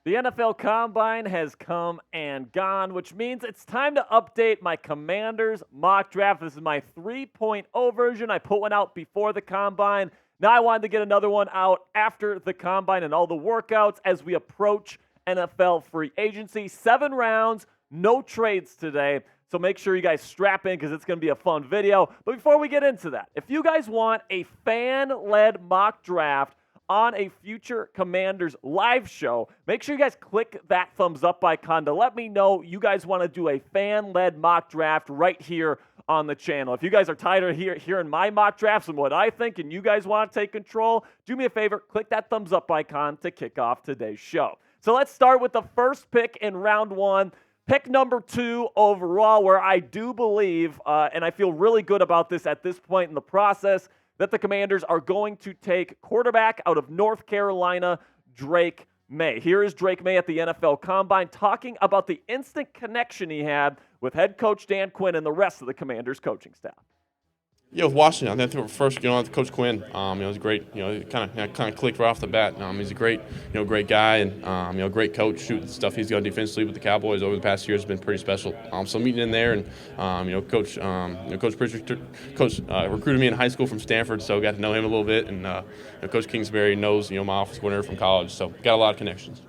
The NFL Combine has come and gone, which means it's time to update my Commanders mock draft. This is my 3.0 version. I put one out before the Combine. Now I wanted to get another one out after the Combine and all the workouts as we approach NFL free agency. 7 rounds, no trades today. So make sure you guys strap in because it's going to be a fun video. But before we get into that, if you guys want a fan-led mock draft on a future Commanders live show, make sure you guys click that thumbs up icon to let me know you guys want to do a fan-led mock draft right here on the channel. If you guys are tired of hearing my mock drafts and what I think and you guys want to take control, do me a favor, click that thumbs up icon to kick off today's show. So let's start with the first pick in round 1. Pick number 2 overall, where I do believe, and I feel really good about this at this point in the process, that the Commanders are going to take quarterback out of North Carolina, Drake Maye. Here is Drake Maye at the NFL Combine talking about the instant connection he had with head coach Dan Quinn and the rest of the Commanders coaching staff. Yeah, with Washington, I think first, with Coach Quinn, it was great. It kind of clicked right off the bat. He's a great, great guy and great coach. Shooting stuff he's done defensively with the Cowboys over the past year has been pretty special. So meeting in there and Coach Pritchard, recruited me in high school from Stanford, so got to know him a little bit. And Coach Kingsbury knows my office coordinator from college, so got a lot of connections.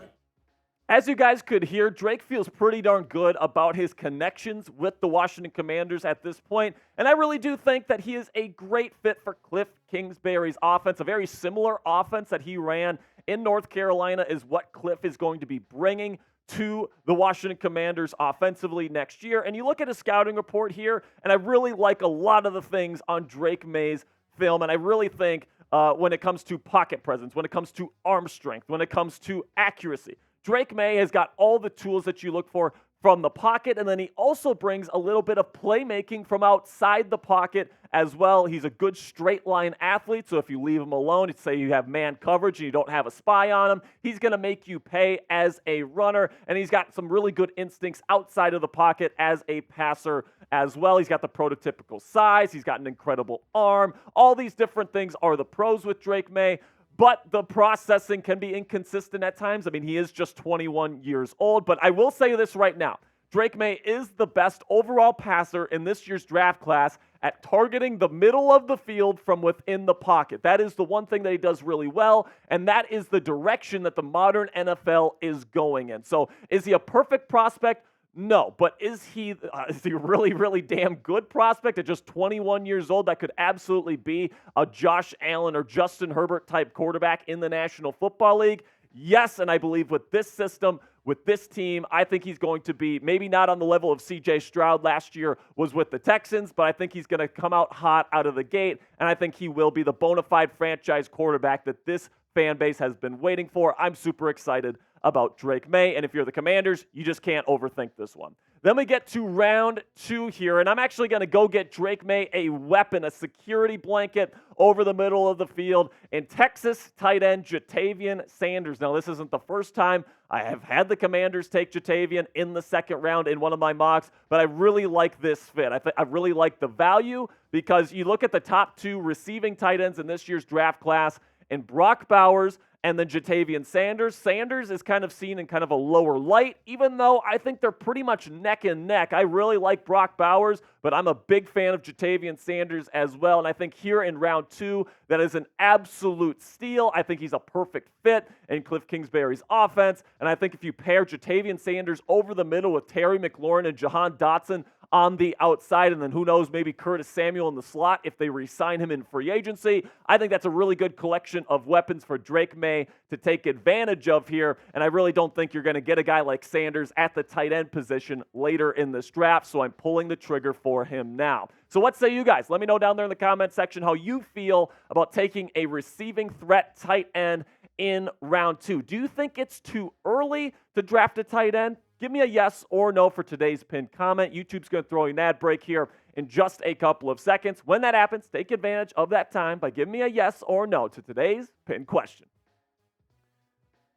As you guys could hear, Drake feels pretty darn good about his connections with the Washington Commanders at this point, and I really do think that he is a great fit for Cliff Kingsbury's offense. A very similar offense that he ran in North Carolina is what Cliff is going to be bringing to the Washington Commanders offensively next year. And you look at his scouting report here, and I really like a lot of the things on Drake Maye's film, and I really think when it comes to pocket presence, when it comes to arm strength, when it comes to accuracy, Drake Maye has got all the tools that you look for from the pocket, and then he also brings a little bit of playmaking from outside the pocket as well. He's a good straight line athlete, so if you leave him alone, say you have man coverage and you don't have a spy on him, he's going to make you pay as a runner, and he's got some really good instincts outside of the pocket as a passer as well. He's got the prototypical size. He's got an incredible arm. All these different things are the pros with Drake Maye. But the processing can be inconsistent at times. I mean, he is just 21 years old. But I will say this right now. Drake Maye is the best overall passer in this year's draft class at targeting the middle of the field from within the pocket. That is the one thing that he does really well, and that is the direction that the modern NFL is going in. So is he a perfect prospect? No, but is he a really, really damn good prospect at just 21 years old that could absolutely be a Josh Allen or Justin Herbert type quarterback in the National Football League? Yes, and I believe with this system, with this team, I think he's going to be maybe not on the level of C.J. Stroud last year was with the Texans, but I think he's going to come out hot out of the gate, and I think he will be the bona fide franchise quarterback that this fan base has been waiting for. I'm super excited about Drake Maye, and if you're the Commanders, you just can't overthink this one. Then we get to round 2 here, and I'm actually going to go get Drake Maye a weapon, a security blanket over the middle of the field in Texas tight end Ja'Tavion Sanders. Now, this isn't the first time I have had the Commanders take Ja'Tavion in the second round in one of my mocks, but I really like this fit. I really like the value because you look at the top 2 receiving tight ends in this year's draft class, and Brock Bowers and then Ja'Tavion Sanders. Sanders is kind of seen in kind of a lower light, even though I think they're pretty much neck and neck. I really like Brock Bowers, but I'm a big fan of Ja'Tavion Sanders as well. And I think here in round 2, that is an absolute steal. I think he's a perfect fit in Cliff Kingsbury's offense. And I think if you pair Ja'Tavion Sanders over the middle with Terry McLaurin and Jahan Dotson on the outside, and then who knows, maybe Curtis Samuel in the slot if they re-sign him in free agency. I think that's a really good collection of weapons for Drake Maye to take advantage of here, and I really don't think you're going to get a guy like Sanders at the tight end position later in this draft, so I'm pulling the trigger for him now. So what say you guys? Let me know down there in the comment section how you feel about taking a receiving threat tight end in round 2. Do you think it's too early to draft a tight end? Give me a yes or no for today's pinned comment. YouTube's going to throw you an ad break here in just a couple of seconds. When that happens, take advantage of that time by giving me a yes or no to today's pinned question.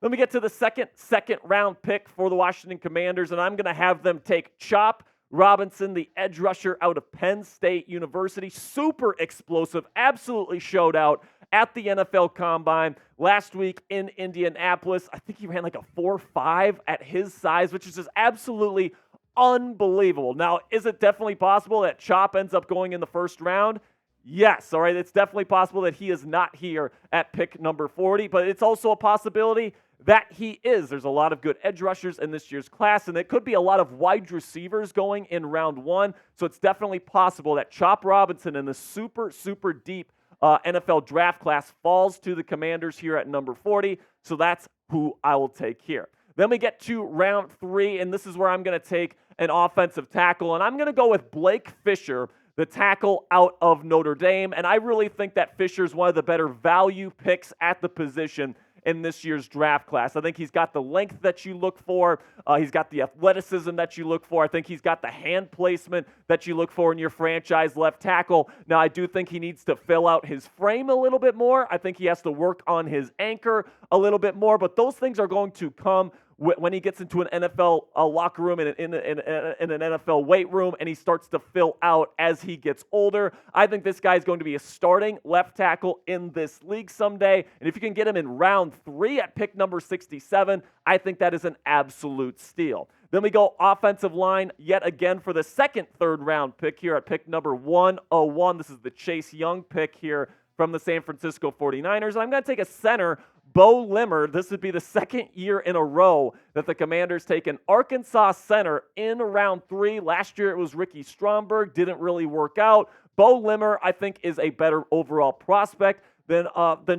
Then we get to the second round pick for the Washington Commanders, and I'm going to have them take Chop Robinson, the edge rusher out of Penn State University. Super explosive, absolutely showed out at the NFL Combine last week in Indianapolis. I think he ran like a 4.5 at his size, which is just absolutely unbelievable. Now, is it definitely possible that Chop ends up going in the first round? Yes, all right. It's definitely possible that he is not here at pick number 40, but it's also a possibility that he is. There's a lot of good edge rushers in this year's class, and it could be a lot of wide receivers going in round 1. So it's definitely possible that Chop Robinson in the super, super deep NFL draft class falls to the Commanders here at number 40. So that's who I will take here. Then we get to round 3, and this is where I'm going to take an offensive tackle, and I'm going to go with Blake Fisher, the tackle out of Notre Dame. And I really think that Fisher is one of the better value picks at the position in this year's draft class. I think he's got the length that you look for. He's got the athleticism that you look for. I think he's got the hand placement that you look for in your franchise left tackle. Now, I do think he needs to fill out his frame a little bit more. I think he has to work on his anchor a little bit more, but those things are going to come when he gets into an NFL locker room and in an NFL weight room and he starts to fill out as he gets older. I think this guy is going to be a starting left tackle in this league someday. And if you can get him in round 3 at pick number 67, I think that is an absolute steal. Then we go offensive line yet again for the second third-round pick here at pick number 101. This is the Chase Young pick here from the San Francisco 49ers. I'm going to take a center, Bo Limmer. This would be the second year in a row that the Commanders take an Arkansas center in round 3. Last year it was Ricky Stromberg. Didn't really work out. Bo Limmer, I think, is a better overall prospect than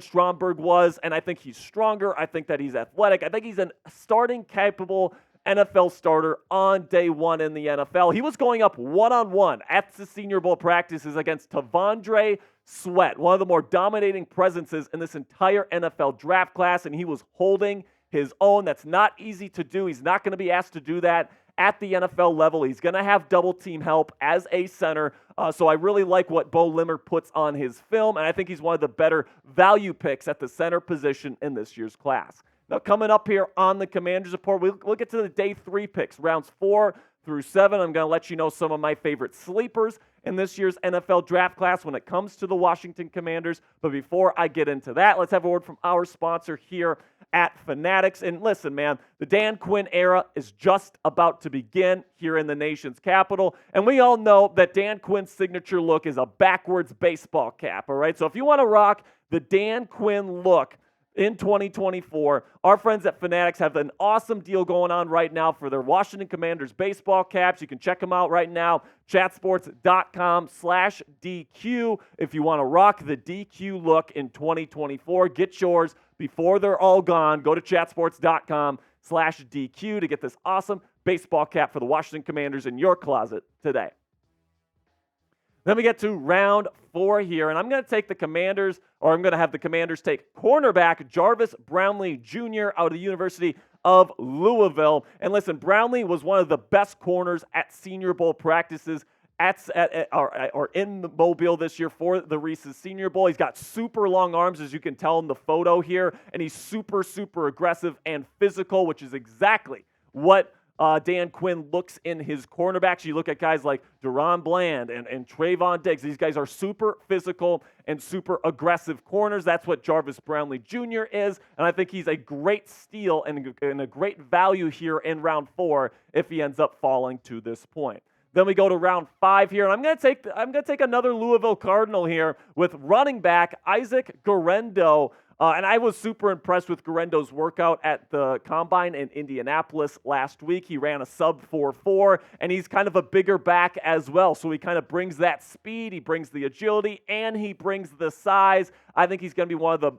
Stromberg was, and I think he's stronger. I think that he's athletic. I think he's a starting capable NFL starter on day 1 in the NFL. He was going up one-on-one at the Senior Bowl practices against Tavondre Sweat, one of the more dominating presences in this entire NFL draft class, and he was holding his own. That's not easy to do. He's not going to be asked to do that at the NFL level. He's going to have double team help as a center. So I really like what Bo Limmer puts on his film, and I think he's one of the better value picks at the center position in this year's class. Now, coming up here on the Commanders Report, we'll get to the day 3 picks, rounds 4 through 7. I'm going to let you know some of my favorite sleepers in this year's NFL draft class when it comes to the Washington Commanders. But before I get into that, let's have a word from our sponsor here at Fanatics. And listen, man, the Dan Quinn era is just about to begin here in the nation's capital. And we all know that Dan Quinn's signature look is a backwards baseball cap, all right? So if you want to rock the Dan Quinn look in 2024, our friends at Fanatics have an awesome deal going on right now for their Washington Commanders baseball caps. You can check them out right now, chatsports.com/DQ. If you want to rock the DQ look in 2024, get yours before they're all gone. Go to chatsports.com/DQ to get this awesome baseball cap for the Washington Commanders in your closet today. Then we get to round 4 here, and I'm going to take the Commanders, or I'm going to have the Commanders take cornerback Jarvis Brownlee Jr. out of the University of Louisville. And listen, Brownlee was one of the best corners at Senior Bowl practices or in Mobile this year for the Reese's Senior Bowl. He's got super long arms, as you can tell in the photo here, and he's super, super aggressive and physical, which is exactly what Dan Quinn looks in his cornerbacks. You look at guys like Deron Bland and Trayvon Diggs. These guys are super physical and super aggressive corners. That's what Jarvis Brownlee Jr. is, and I think he's a great steal and a great value here in round 4 if he ends up falling to this point. Then we go to round 5 here, and I'm going to take another Louisville Cardinal here with running back Isaac Guerendo. And I was super impressed with Guerendo's workout at the Combine in Indianapolis last week. He ran a sub 4.4, and he's kind of a bigger back as well. So he kind of brings that speed, he brings the agility, and he brings the size. I think he's going to be one of the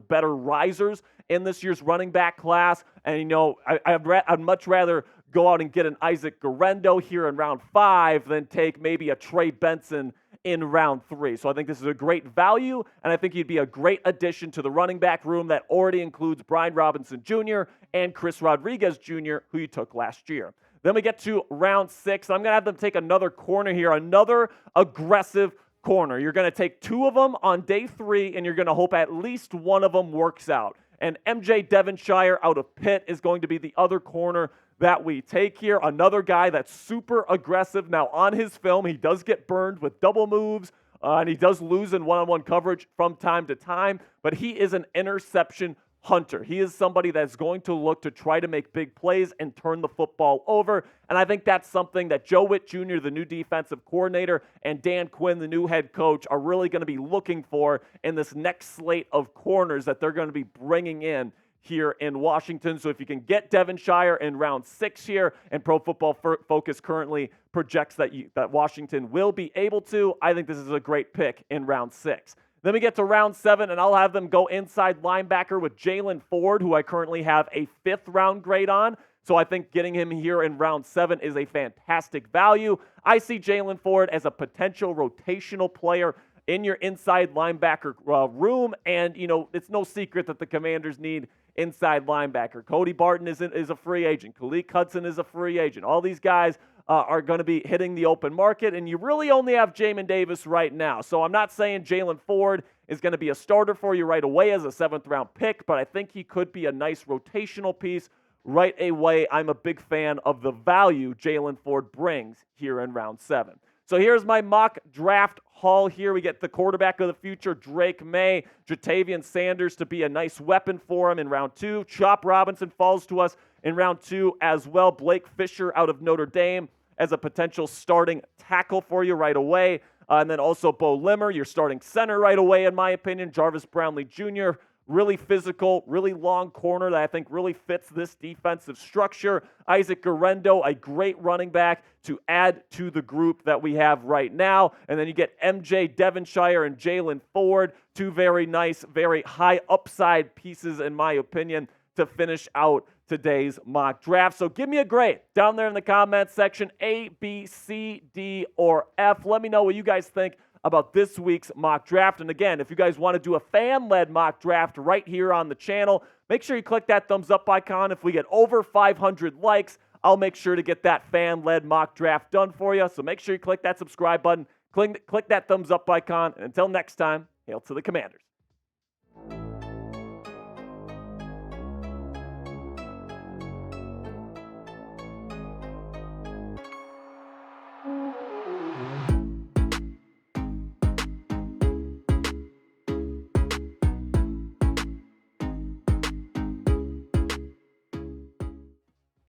better risers in this year's running back class. And, you know, I'd much rather go out and get an Isaac Guerendo here in round 5 than take maybe a Trey Benson in round 3. So I think this is a great value, and I think he'd be a great addition to the running back room that already includes Brian Robinson Jr. and Chris Rodriguez Jr., who you took last year. Then we get to round 6. I'm going to have them take another corner here, another aggressive corner. You're going to take 2 of them on day 3, and you're going to hope at least one of them works out. And MJ Devonshire out of Pitt is going to be the other corner that we take here. Another guy that's super aggressive. Now, on his film, he does get burned with double moves, and he does lose in one-on-one coverage from time to time, but he is an interception hunter. He is somebody that's going to look to try to make big plays and turn the football over. And I think that's something that Joe Witt Jr., the new defensive coordinator, and Dan Quinn, the new head coach, are really going to be looking for in this next slate of corners that they're going to be bringing in here in Washington. So if you can get Devonshire in round 6 here, and Pro Football Focus currently projects that Washington will be able to, I think this is a great pick in round 6. Then we get to round 7, and I'll have them go inside linebacker with Jalen Ford, who I currently have a 5th round grade on. So I think getting him here in round 7 is a fantastic value. I see Jalen Ford as a potential rotational player in your inside linebacker room, and, it's no secret that the Commanders need inside linebacker. Cody Barton is a free agent. Khaleke Hudson is a free agent. All these guys are going to be hitting the open market, and you really only have Jamin Davis right now. So I'm not saying Jalen Ford is going to be a starter for you right away as a 7th-round pick, but I think he could be a nice rotational piece right away. I'm a big fan of the value Jalen Ford brings here in round 7. So here's my mock draft haul here. We get the quarterback of the future, Drake Maye, Jatavian Sanders to be a nice weapon for him in round 2. Chop Robinson falls to us in round 2 as well. Blake Fisher out of Notre Dame as a potential starting tackle for you right away. And then also Bo Limmer, your starting center right away, in my opinion. Jarvis Brownlee Jr., really physical, really long corner that I think really fits this defensive structure. Isaac Guerendo, a great running back to add to the group that we have right now. And then you get MJ Devonshire and Jalen Ford, 2 very nice, very high upside pieces, in my opinion, to finish out today's mock draft. So give me a grade down there in the comments section, A, B, C, D, or F. Let me know what you guys think about this week's mock draft. And again, if you guys want to do a fan-led mock draft right here on the channel, make sure you click that thumbs up icon. If we get over 500 likes, I'll make sure to get that fan-led mock draft done for you. So make sure you click that subscribe button, click that thumbs up icon. And until next time, hail to the Commanders.